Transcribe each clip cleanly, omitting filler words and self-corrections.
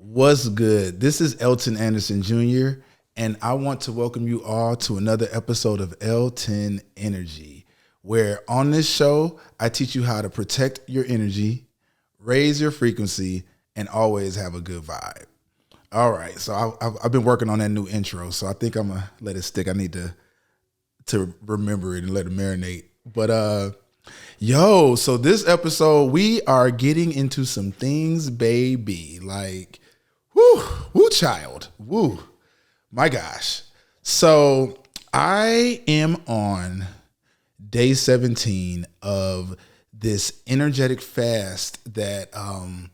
What's good? This is Elton Anderson Jr., and I want to welcome you all to another episode of L10 Energy, where on this show, I teach you how to protect your energy, raise your frequency, and always have a good vibe. All right, so I've been working on that new intro, so I think I'm going to let it stick. I need to remember it and let it marinate. But so this episode, we are getting into some things, baby. Like, woo, child, woo, my gosh. So I am on day 17 of this energetic fast that I'm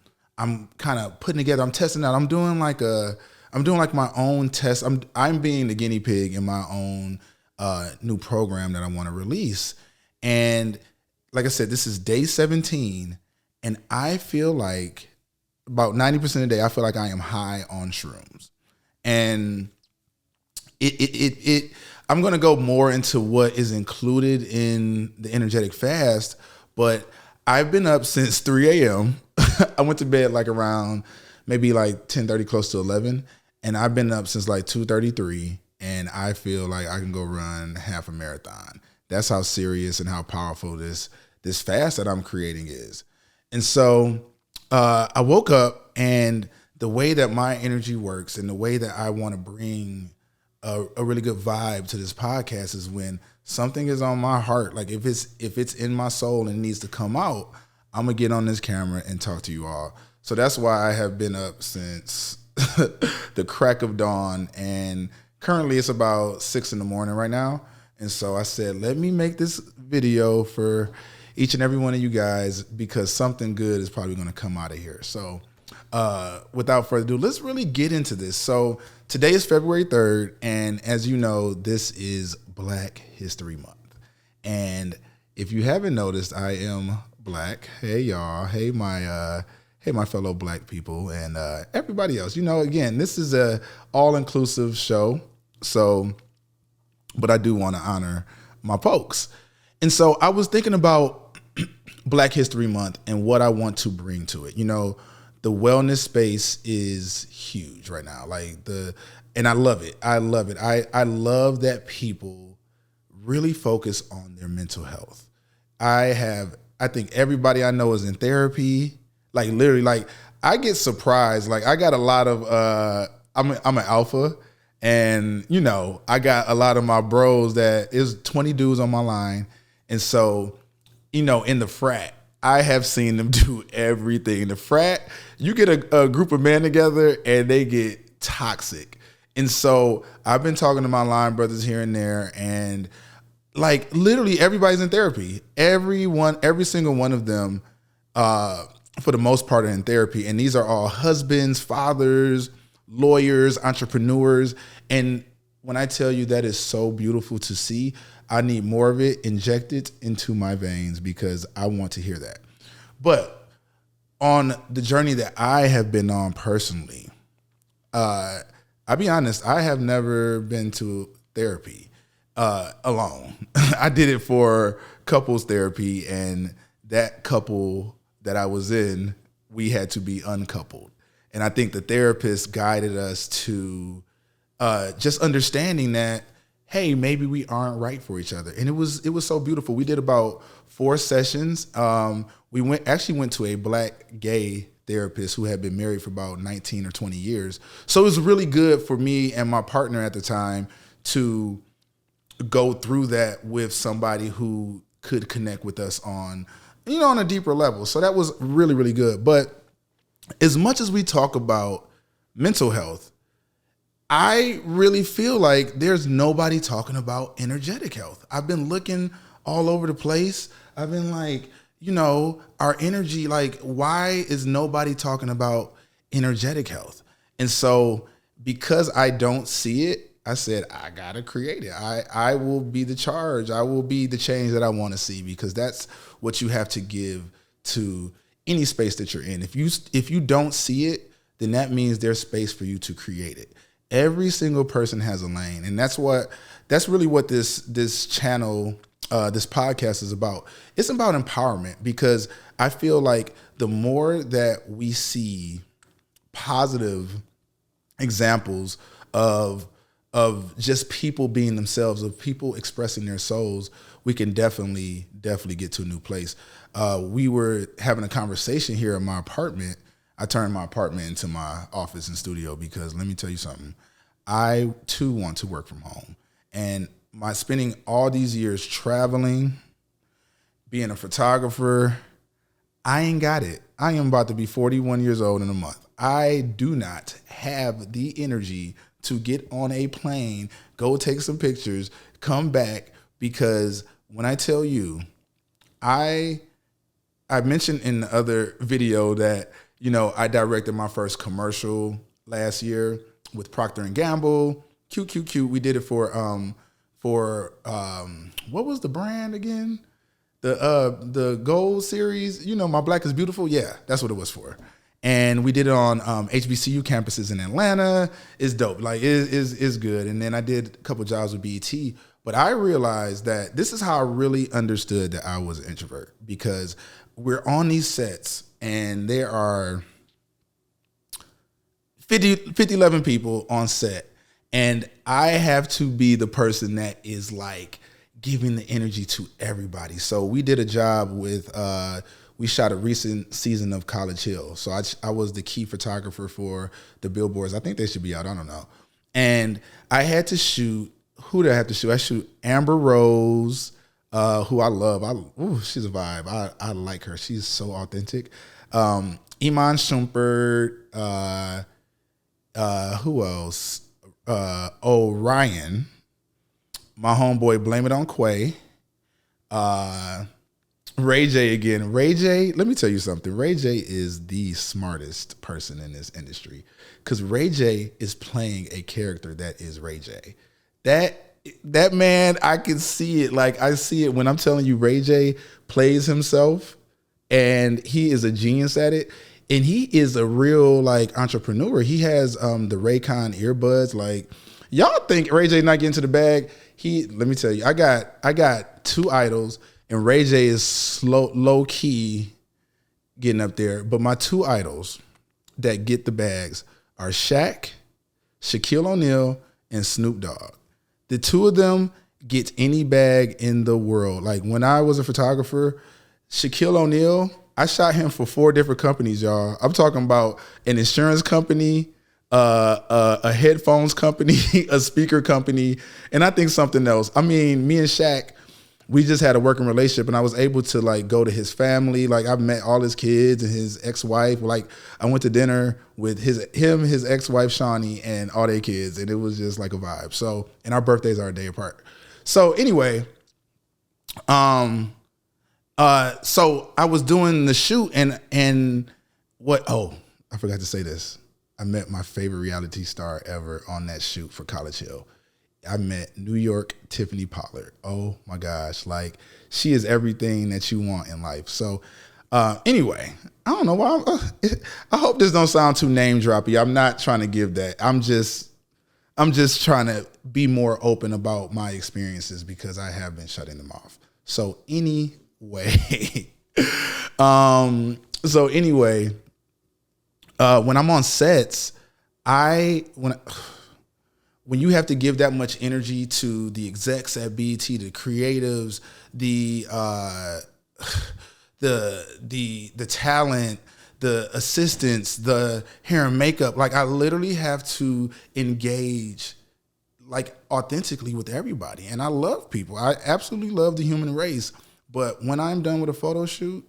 kind of putting together. I'm testing out. I'm doing like my own test. I'm being the guinea pig in my own new program that I want to release. And like I said, this is day 17, and I feel like about 90% of the day, I feel like I am high on shrooms. And I'm going to go more into what is included in the energetic fast, but I've been up since 3 a.m. I went to bed like around maybe like 10:30, close to 11. And I've been up since like 2:33, and I feel like I can go run half a marathon. That's how serious and how powerful this fast that I'm creating is. And so I woke up, and the way that my energy works and the way that I want to bring a really good vibe to this podcast is when something is on my heart. Like if it's in my soul and it needs to come out, I'm gonna get on this camera and talk to you all. So that's why I have been up since the crack of dawn, and currently it's about 6 a.m. right now. And so I said, let me make this video for each and every one of you guys, because something good is probably going to come out of here. So without further ado, let's really get into this. So today is February 3rd. And as you know, this is Black History Month. And if you haven't noticed, I am Black. Hey, y'all. Hey, my fellow Black people and everybody else. You know, again, this is a all-inclusive show. So, but I do want to honor my folks. And so I was thinking about Black History Month and what I want to bring to it. You know, the wellness space is huge right now. And I love it. I love it. I love that people really focus on their mental health. I think everybody I know is in therapy. Like literally, like I get surprised. Like I got a lot of, I'm an alpha. And, you know, I got a lot of my bros that is 20 dudes on my line. And so, you know, in the frat, I have seen them do everything. In the frat, you get a group of men together and they get toxic. And so I've been talking to my line brothers here and there, and like literally everybody's in therapy. Every single one of them, for the most part, are in therapy. And these are all husbands, fathers, lawyers, entrepreneurs. And when I tell you that is so beautiful to see, I need more of it injected into my veins because I want to hear that. But on the journey that I have been on personally, I'll be honest, I have never been to therapy alone. I did it for couples therapy, and that couple that I was in, we had to be uncoupled. And I think the therapist guided us to just understanding that, hey, maybe we aren't right for each other. And it was so beautiful. We did about 4 sessions. We went to a Black gay therapist who had been married for about 19 or 20 years. So it was really good for me and my partner at the time to go through that with somebody who could connect with us on a deeper level. So that was really, really good. But as much as we talk about mental health, I really feel like there's nobody talking about energetic health. I've been looking all over the place. I've been like, our energy, like, why is nobody talking about energetic health? And so because I don't see it, I said, I got to create it. I will be the charge. I will be the change that I want to see, because that's what you have to give to any space that you're in. If you don't see it, then that means there's space for you to create it. Every single person has a lane. And that's really what this channel, this podcast is about. It's about empowerment, because I feel like the more that we see positive examples of just people being themselves, of people expressing their souls, we can definitely get to a new place. We were having a conversation here in my apartment. I turned my apartment into my office and studio because let me tell you something. I too want to work from home. And my spending all these years traveling, being a photographer, I ain't got it. I am about to be 41 years old in a month. I do not have the energy to get on a plane, go take some pictures, come back, because when I tell you, I mentioned in the other video that, I directed my first commercial last year with Procter and Gamble, QQQ. We did it for what was the brand again? The Gold series, My Black is Beautiful. Yeah, that's what it was for. And we did it on HBCU campuses in Atlanta. It's dope. Like, it's good. And then I did a couple jobs with BET. But I realized that this is how I really understood that I was an introvert, because we're on these sets and there are 11 people on set. And I have to be the person that is like giving the energy to everybody. So we did a job with, we shot a recent season of College Hill. So I was the key photographer for the billboards. I think they should be out. I don't know. And I had to shoot, who did I have to shoot? I shoot Amber Rose, who I love. She's a vibe. I like her. She's so authentic. Iman Shumpert, who else? Orion, my homeboy, Blame It on Quay, Ray J again. Ray J, let me tell you something. Ray J is the smartest person in this industry, because Ray J is playing a character that is Ray J. That man, I can see it. Like, I see it when I'm telling you, Ray J plays himself, and he is a genius at it. And he is a real like entrepreneur. He has the Raycon earbuds. Like, y'all think Ray J not getting to the bag? Let me tell you, I got two idols, and Ray J is low key getting up there. But my two idols that get the bags are Shaq, Shaquille O'Neal, and Snoop Dogg. The two of them get any bag in the world. Like, when I was a photographer, Shaquille O'Neal, I shot him for 4 different companies, y'all. I'm talking about an insurance company, a headphones company, a speaker company, and I think something else. I mean, me and Shaq, we just had a working relationship, and I was able to like go to his family. Like, I've met all his kids and his ex-wife. Like, I went to dinner with his ex-wife Shawnee and all their kids, and it was just like a vibe. So, and our birthdays are a day apart. So anyway, so I was doing the shoot, and what? Oh, I forgot to say this. I met my favorite reality star ever on that shoot for College Hill. I met New York Tiffany Pollard. Oh my gosh. Like, she is everything that you want in life. So anyway, I don't know why. I hope this don't sound too name droppy. I'm not trying to give that. I'm just trying to be more open about my experiences, because I have been shutting them off. So anyway, when I'm on sets, when you have to give that much energy to the execs at BET, the creatives, the talent, the assistants, the hair and makeup, like, I literally have to engage like authentically with everybody. And I love people. I absolutely love the human race. But when I'm done with a photo shoot,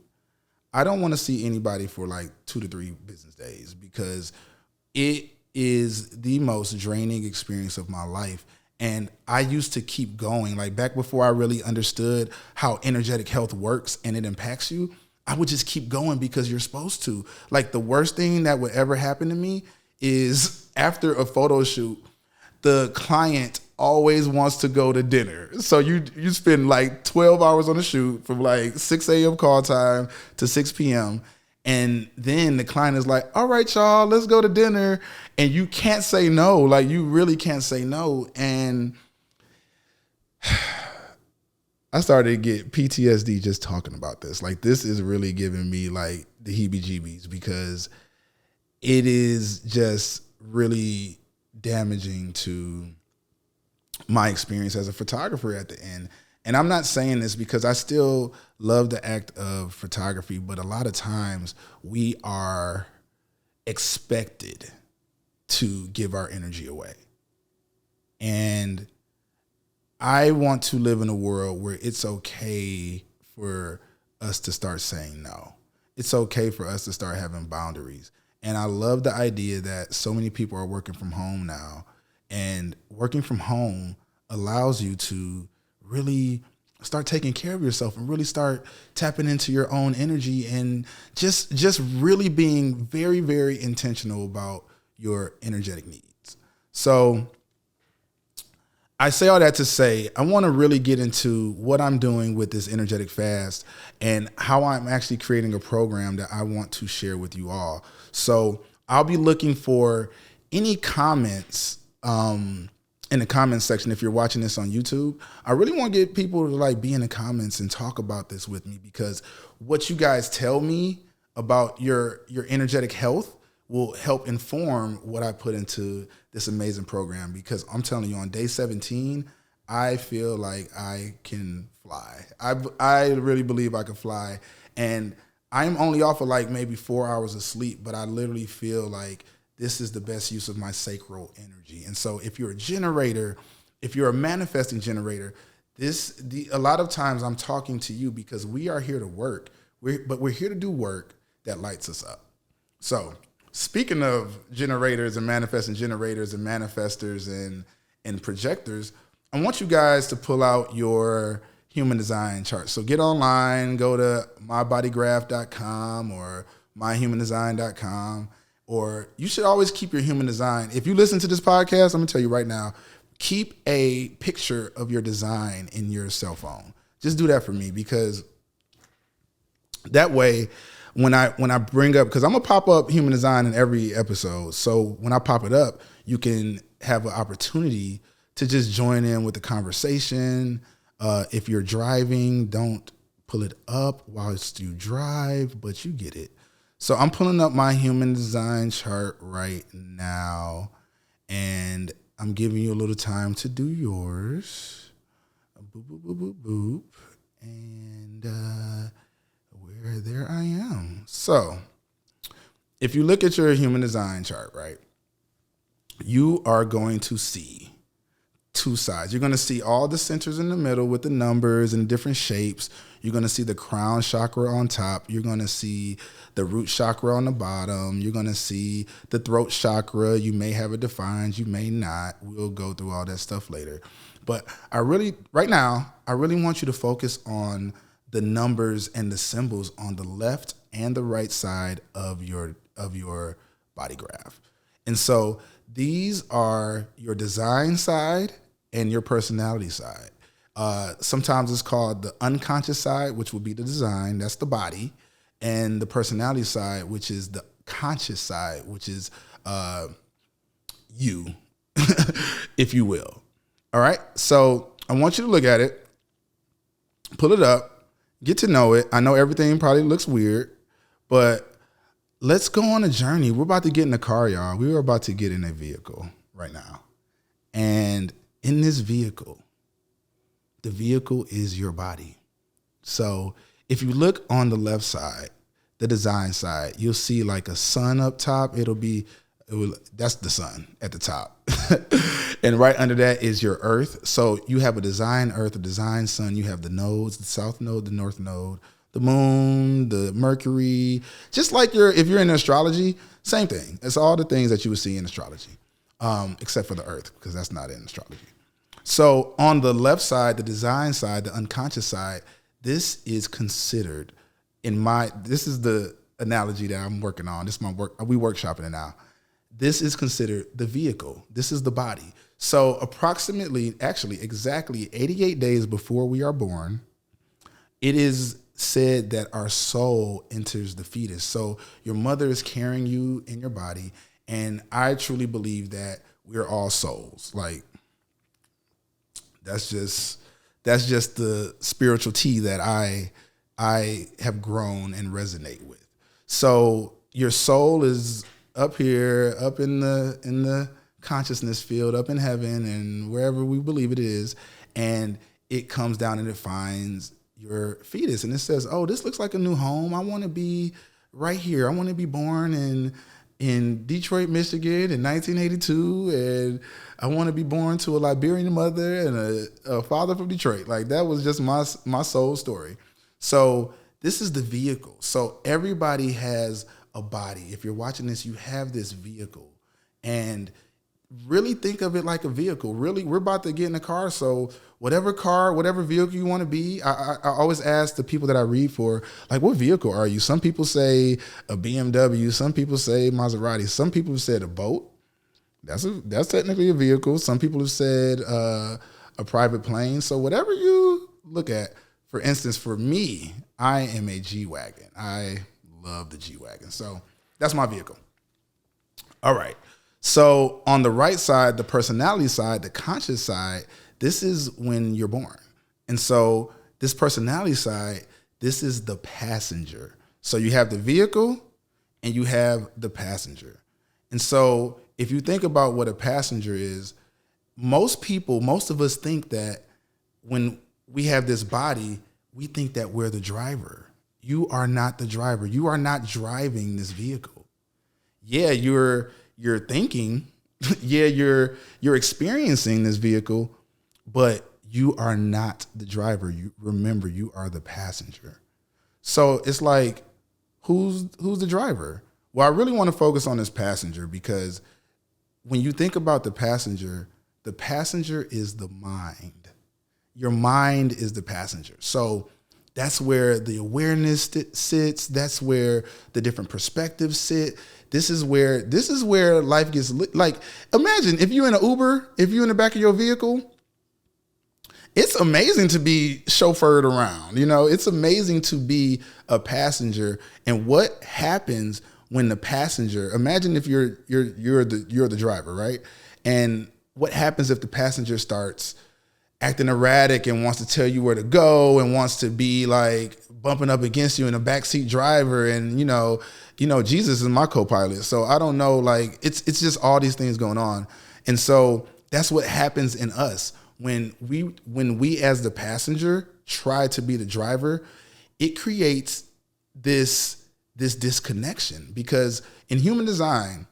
I don't want to see anybody for like 2 to 3 business days, because it is the most draining experience of my life. And I used to keep going. Like, back before I really understood how energetic health works and it impacts you, I would just keep going because you're supposed to. Like, the worst thing that would ever happen to me is after a photo shoot, the client always wants to go to dinner. So you spend like 12 hours on the shoot from like 6 a.m. call time to 6 p.m. And then the client is like, all right, y'all, let's go to dinner. And you can't say no. Like, you really can't say no. And I started to get PTSD just talking about this. Like, this is really giving me like the heebie-jeebies, because it is just really damaging to my experience as a photographer at the end. And I'm not saying this because I still love the act of photography, but a lot of times we are expected to give our energy away. And I want to live in a world where it's okay for us to start saying no. It's okay for us to start having boundaries. And I love the idea that so many people are working from home now. And working from home allows you to really start taking care of yourself and really start tapping into your own energy and just really being very, very intentional about your energetic needs. So I say all that to say, I want to really get into what I'm doing with this energetic fast and how I'm actually creating a program that I want to share with you all. So I'll be looking for any comments in the comments section. If you're watching this on YouTube, I really want to get people to like be in the comments and talk about this with me, because what you guys tell me about your energetic health will help inform what I put into this amazing program. Because I'm telling you, on day 17, I feel like I can fly. I really believe I can fly. And I'm only off of like maybe 4 hours of sleep, but I literally feel like this is the best use of my sacral energy. And so if you're a generator, if you're a manifesting generator, a lot of times I'm talking to you because we are here to work, but we're here to do work that lights us up. So speaking of generators and manifesting generators and manifestors and projectors, I want you guys to pull out your human design chart. So get online, go to mybodygraph.com or myhumandesign.com, or you should always keep your human design. If you listen to this podcast, I'm gonna tell you right now, keep a picture of your design in your cell phone. Just do that for me, because that way, when I bring up, because I'm gonna pop up human design in every episode. So when I pop it up, you can have an opportunity to just join in with the conversation. If you're driving, don't pull it up whilst you drive, but you get it. So I'm pulling up my human design chart right now, and I'm giving you a little time to do yours. Boop, boop, boop, boop, boop. And there I am. So if you look at your human design chart, right, you are going to see two sides. You're going to see all the centers in the middle with the numbers and different shapes. You're going to see the crown chakra on top. You're going to see the root chakra on the bottom. You're going to see the throat chakra. You may have it defined. You may not. We'll go through all that stuff later. But right now, I really want you to focus on the numbers and the symbols on the left and the right side of your body graph. And so these are your design side and your personality side. Sometimes it's called the unconscious side, which would be the design, that's the body, and the personality side, which is the conscious side, which is you, if you will. All right, so I want you to look at it, pull it up, get to know it. I know everything probably looks weird, but let's go on a journey. We're about to get in the car, y'all. We are about to get in a vehicle right now. And in this vehicle, the vehicle is your body. So if you look on the left side, the design side, you'll see like a sun up top. That's the sun at the top. And right under that is your earth. So you have a design earth, a design sun. You have the nodes, the south node, the north node, the moon, the Mercury. Just like if you're in astrology, same thing. It's all the things that you would see in astrology, except for the earth, because that's not in astrology. So on the left side, the design side, the unconscious side, this is considered this is the analogy that I'm working on. This is my work. We workshopping it now. This is considered the vehicle. This is the body. So exactly 88 days before we are born, it is said that our soul enters the fetus. So your mother is carrying you in your body. And I truly believe that we're all souls. Like, that's just the spiritual tea that I have grown and resonate with. So your soul is up here, up in the consciousness field, up in heaven and wherever we believe it is, and it comes down and it finds your fetus and it says, oh, this looks like a new home. I want to be right here. I want to be born in Detroit, Michigan in 1982, and I want to be born to a Liberian mother and a father from Detroit. Like, that was just my soul story. So this is the vehicle. So everybody has a body. If you're watching this, you have this vehicle, and really think of it like a vehicle. Really, we're about to get in a car. So whatever vehicle you want to be, I always ask the people that I read for, like, what vehicle are you? Some people say a BMW. Some people say Maserati. Some people have said a boat. That's technically a vehicle. Some people have said a private plane. So whatever you look at, for instance, for me, I am a G-Wagon. I love the G-Wagon. So that's my vehicle. All right. So on the right side, the personality side, the conscious side, this is when you're born. And so this personality side, this is the passenger. So you have the vehicle and you have the passenger. And so if you think about what a passenger is, most of us think that when we have this body, we think that we're the driver. You are not the driver. You are not driving this vehicle. Yeah, you're thinking, yeah, you're experiencing this vehicle, but you are not the driver. You remember, you are the passenger. So it's like, who's the driver? Well, I really want to focus on this passenger, because when you think about the passenger is the mind. Your mind is the passenger. So that's where the awareness sits. That's where the different perspectives sit. This is where life gets like, imagine if you're in an Uber, if you're in the back of your vehicle, it's amazing to be chauffeured around. You know, it's amazing to be a passenger. And what happens when the passenger, imagine if you're the driver, right? And what happens if the passenger starts acting erratic and wants to tell you where to go and wants to be like bumping up against you in a backseat driver? And you know, Jesus is my co-pilot. So I don't know, like it's just all these things going on. And so that's what happens in us when we as the passenger try to be the driver. It creates this disconnection, because in human design,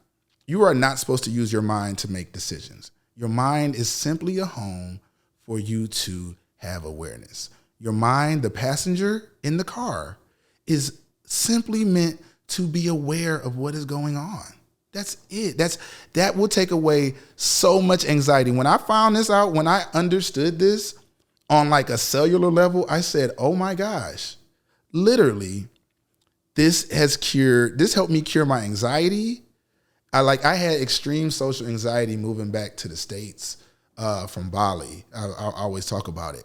you are not supposed to use your mind to make decisions. Your mind is simply a home for you to have awareness. Your mind, the passenger in the car, is simply meant to be aware of what is going on. That's it. That will take away so much anxiety. When I found this out, when I understood this on like a cellular level, I said, oh my gosh, literally, this helped me cure my anxiety. I had extreme social anxiety moving back to the States from Bali. I always talk about it.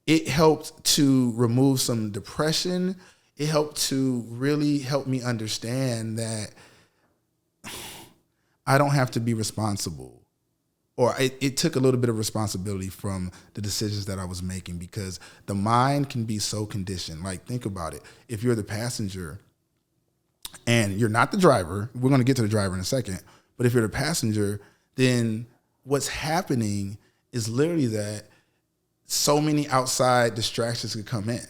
It helped to remove some depression. It helped to really help me understand that I don't have to be responsible. Or it took a little bit of responsibility from the decisions that I was making, because the mind can be so conditioned. Like, think about it. If you're the passenger and you're not the driver, we're going to get to the driver in a second, but if you're the passenger, then what's happening is literally that so many outside distractions could come in.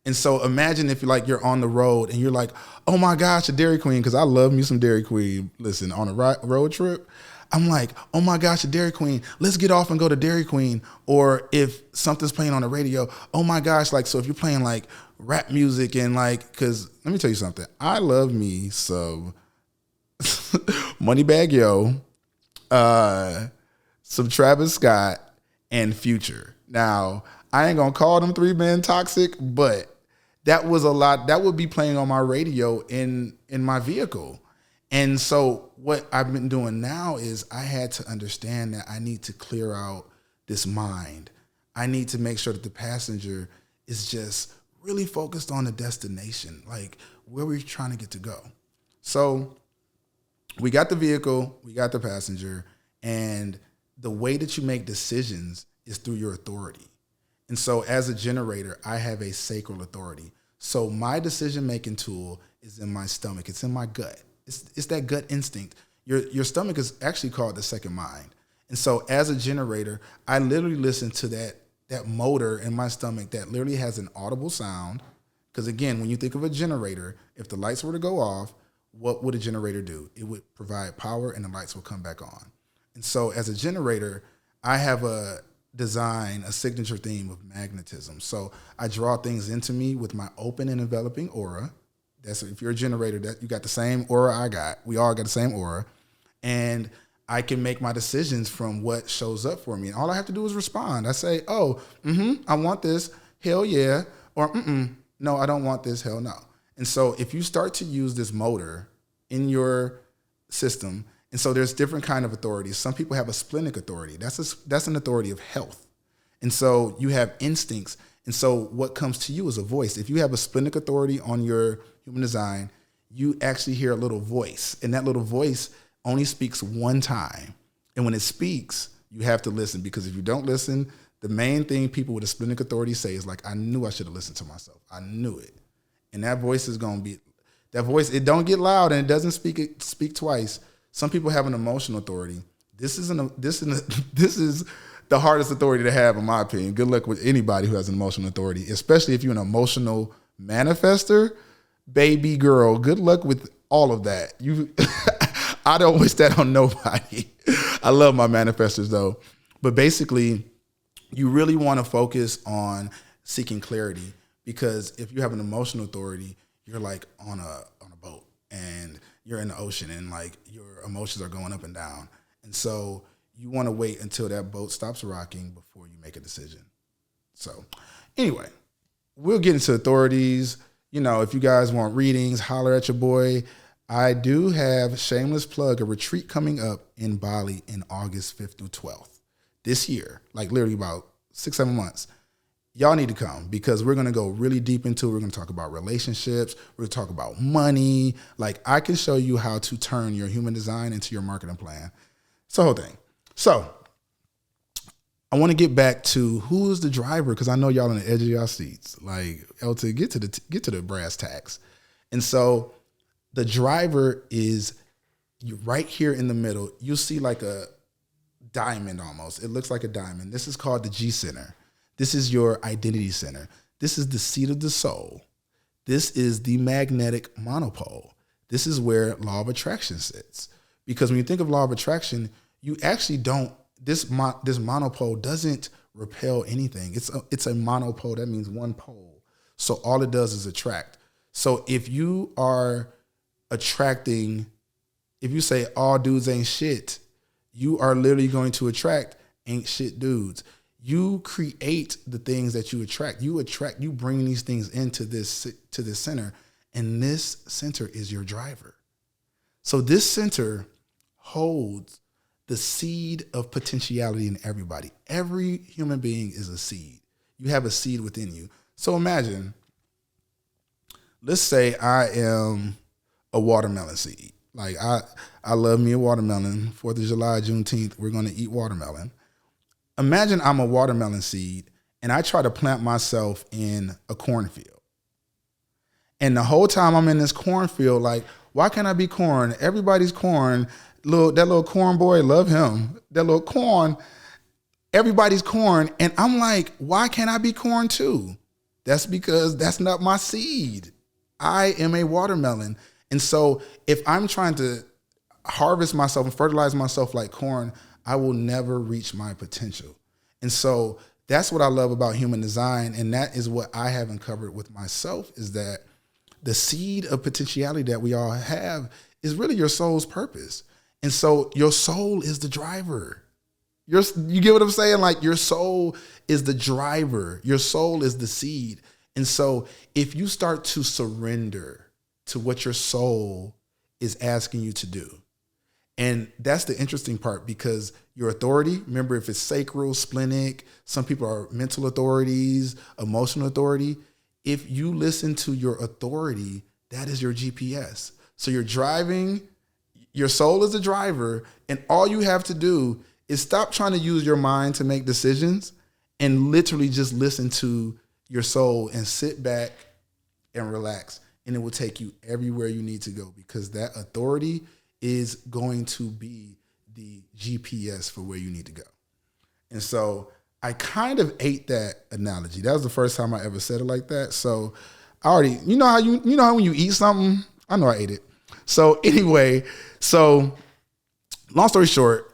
And so imagine if you're on the road and you're like, oh my gosh, a Dairy Queen, because I love me some Dairy Queen. Listen, on a road trip, I'm like, oh my gosh, a Dairy Queen, let's get off and go to Dairy Queen. Or if something's playing on the radio, oh my gosh, like, so if you're playing like rap music and like, because let me tell you something, I love me some Moneybagg Yo, some Travis Scott, and Future. Now, I ain't gonna call them three men toxic, but that was a lot. That would be playing on my radio in my vehicle. And so what I've been doing now is I had to understand that I need to clear out this mind. I need to make sure that the passenger is just really focused on the destination, like where we're trying to get to go. So we got the vehicle, we got the passenger, and the way that you make decisions is through your authority. And so as a generator, I have a sacral authority. So my decision-making tool is in my stomach. It's in my gut. It's that gut instinct. Your stomach is actually called the second mind. And so as a generator, I literally listen to that motor in my stomach that literally has an audible sound. Because again, when you think of a generator, if the lights were to go off, what would a generator do? It would provide power and the lights will come back on. And so as a generator, I have a signature theme of magnetism. So I draw things into me with my open and enveloping aura. That's if you're a generator, that you got the same aura I got. We all got the same aura. And I can make my decisions from what shows up for me. And all I have to do is respond. I say, oh, I want this, hell yeah. Or, no, I don't want this, hell no. And so if you start to use this motor in your system, and so there's different kind of authorities. Some people have a splenic authority. That's an authority of health. And so you have instincts. And so what comes to you is a voice. If you have a splenic authority on your human design, you actually hear a little voice. And that little voice only speaks one time. And when it speaks, you have to listen, because if you don't listen, the main thing people with a splenic authority say is like, I knew I should have listened to myself. I knew it. And that voice is going to be, that voice, it don't get loud and it doesn't speak twice. Some people have an emotional authority. This is the hardest authority to have, in my opinion. Good luck with anybody who has an emotional authority, especially if you're an emotional manifester. Baby girl, good luck with all of that. I don't wish that on nobody. I love my manifestors though. But basically, you really want to focus on seeking clarity, because if you have an emotional authority, you're like on a boat and you're in the ocean and like your emotions are going up and down. And so you want to wait until that boat stops rocking before you make a decision. So anyway, we'll get into authorities. You know, if you guys want readings, holler at your boy. I do have, shameless plug, a retreat coming up in Bali in August 5th through 12th this year, like literally about 6-7 months. Y'all need to come, because we're going to go really deep into it. We're going to talk about relationships. We're going to talk about money. Like, I can show you how to turn your human design into your marketing plan. It's the whole thing. So I want to get back to who is the driver, because I know y'all on the edge of y'all seats. Like, LT, get to the brass tacks. And so the driver is right here in the middle. You'll see like a diamond almost. It looks like a diamond. This is called the G center. This is your identity center. This is the seat of the soul. This is the magnetic monopole. This is where law of attraction sits. Because when you think of law of attraction, you actually don't, this monopole doesn't repel anything. It's a monopole. That means one pole. So all it does is attract. So if you are attracting, if you say all dudes ain't shit, you are literally going to attract ain't shit dudes. You create the things that you attract. You bring these things into this center, and this center is your driver. So this center holds the seed of potentiality in everybody. Every human being is a seed. You have a seed within you. So imagine, let's say I am a watermelon seed. Like I love me a watermelon. 4th of July, Juneteenth, we're going to eat watermelon. Imagine I'm a watermelon seed and I try to plant myself in a cornfield. And the whole time I'm in this cornfield, like, why can't I be corn? Everybody's corn. That little corn boy, love him. That little corn, everybody's corn. And I'm like, why can't I be corn too? That's because that's not my seed. I am a watermelon. And so if I'm trying to harvest myself and fertilize myself like corn, I will never reach my potential. And so that's what I love about human design. And that is what I have uncovered with myself, is that the seed of potentiality that we all have is really your soul's purpose. And so your soul is the driver. You get what I'm saying? Like, your soul is the driver. Your soul is the seed. And so if you start to surrender to what your soul is asking you to do, and that's the interesting part, because your authority, remember, if it's sacral, splenic, some people are mental authorities, emotional authority. If you listen to your authority, that is your GPS. So you're driving, your soul is the driver, and all you have to do is stop trying to use your mind to make decisions and literally just listen to your soul and sit back and relax. And it will take you everywhere you need to go, because that authority is going to be the GPS for where you need to go. And so I kind of ate that analogy. That was the first time I ever said it like that. So I already, you know how when you eat something, I know I ate it. So anyway, long story short,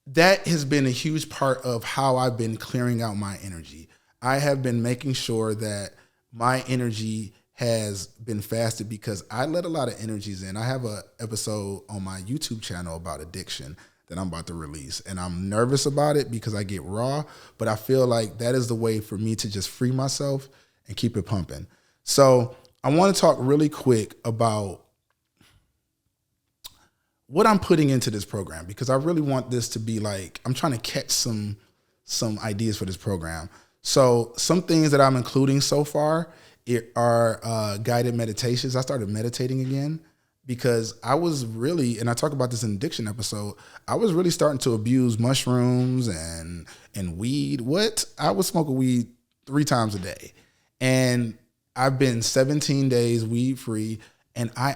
that has been a huge part of how I've been clearing out my energy. I have been making sure that my energy has been fasted because I let a lot of energies in. I have an episode on my YouTube channel about addiction that I'm about to release. And I'm nervous about it because I get raw, but I feel like that is the way for me to just free myself and keep it pumping. So I want to talk really quick about what I'm putting into this program, because I really want this to be like, I'm trying to catch some ideas for this program. So some things that I'm including so far are guided meditations. I started meditating again because I was really, and I talk about this in the addiction episode, I was really starting to abuse mushrooms and weed. I was smoking weed 3 times a day. And I've been 17 days weed free. And I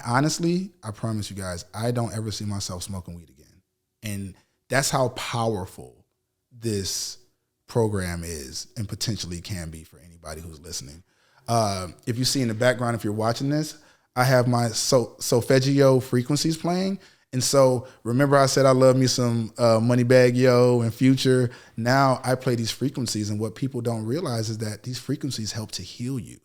promise you guys, I don't ever see myself smoking weed again. And that's how powerful this program is and potentially can be for anybody who's listening. If you see in the background, if you're watching this, I have my solfeggio frequencies playing. And so remember I said I love me some Moneybagg Yo and Future. Now I play these frequencies, and what people don't realize is that these frequencies help to heal you.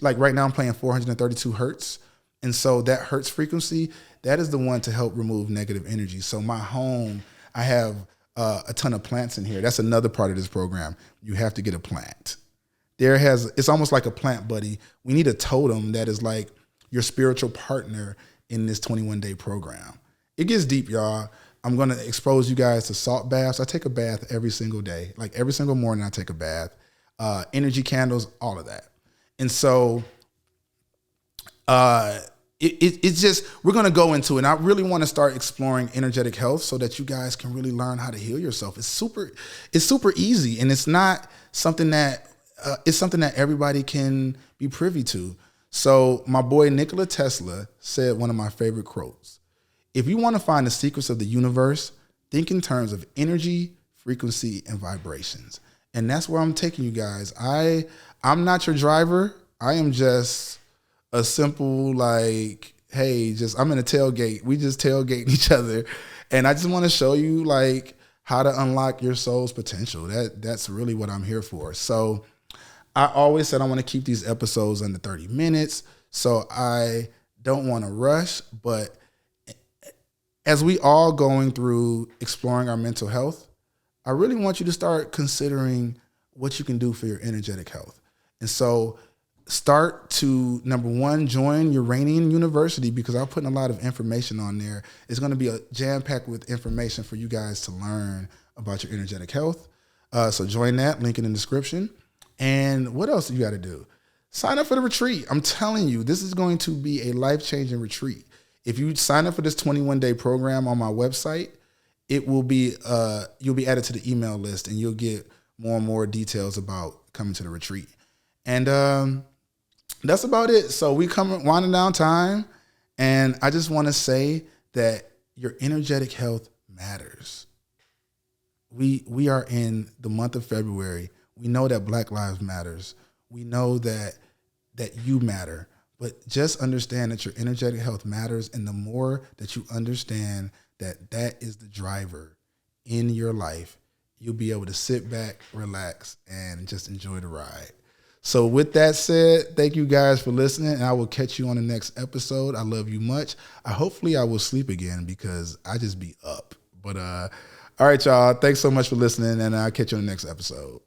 Like right now I'm playing 432 hertz. And so that hertz frequency, that is the one to help remove negative energy. So my home, I have a ton of plants in here. That's another part of this program. You have to get a plant. It's almost like a plant buddy. We need a totem that is like your spiritual partner in this 21-day program. It gets deep, y'all. I'm going to expose you guys to salt baths. I take a bath every single day. Like every single morning I take a bath. Energy candles, all of that. And so it's just, we're going to go into it. And I really want to start exploring energetic health so that you guys can really learn how to heal yourself. It's super easy. And it's not something that, it's something that everybody can be privy to. So my boy Nikola Tesla said one of my favorite quotes: if you want to find the secrets of the universe, think in terms of energy, frequency, and vibrations. And that's where I'm taking you guys. I'm not your driver. I am just a simple, like, hey, I'm in a tailgate. We just tailgating each other. And I just want to show you like how to unlock your soul's potential. That's really what I'm here for. So I always said I want to keep these episodes under 30 minutes. So I don't want to rush, but as we all going through exploring our mental health, I really want you to start considering what you can do for your energetic health. And so start to, number one, join Uranian University, because I'm putting a lot of information on there. It's going to be a jam-packed with information for you guys to learn about your energetic health. So join that, link in the description. And what else do you got to do? Sign up for the retreat. I'm telling you, this is going to be a life-changing retreat. If you sign up for this 21-day program on my website, it will be you'll be added to the email list, and you'll get more and more details about coming to the retreat. And that's about it. So we winding down time, and I just want to say that your energetic health matters. We are in the month of February. We know that Black Lives Matters. We know that you matter. But just understand that your energetic health matters, and the more that you understand that is the driver in your life, you'll be able to sit back, relax, and just enjoy the ride. So with that said, thank you guys for listening, and I will catch you on the next episode. I love you much. Hopefully I will sleep again, because I just be up. But all right, y'all. Thanks so much for listening, and I'll catch you on the next episode.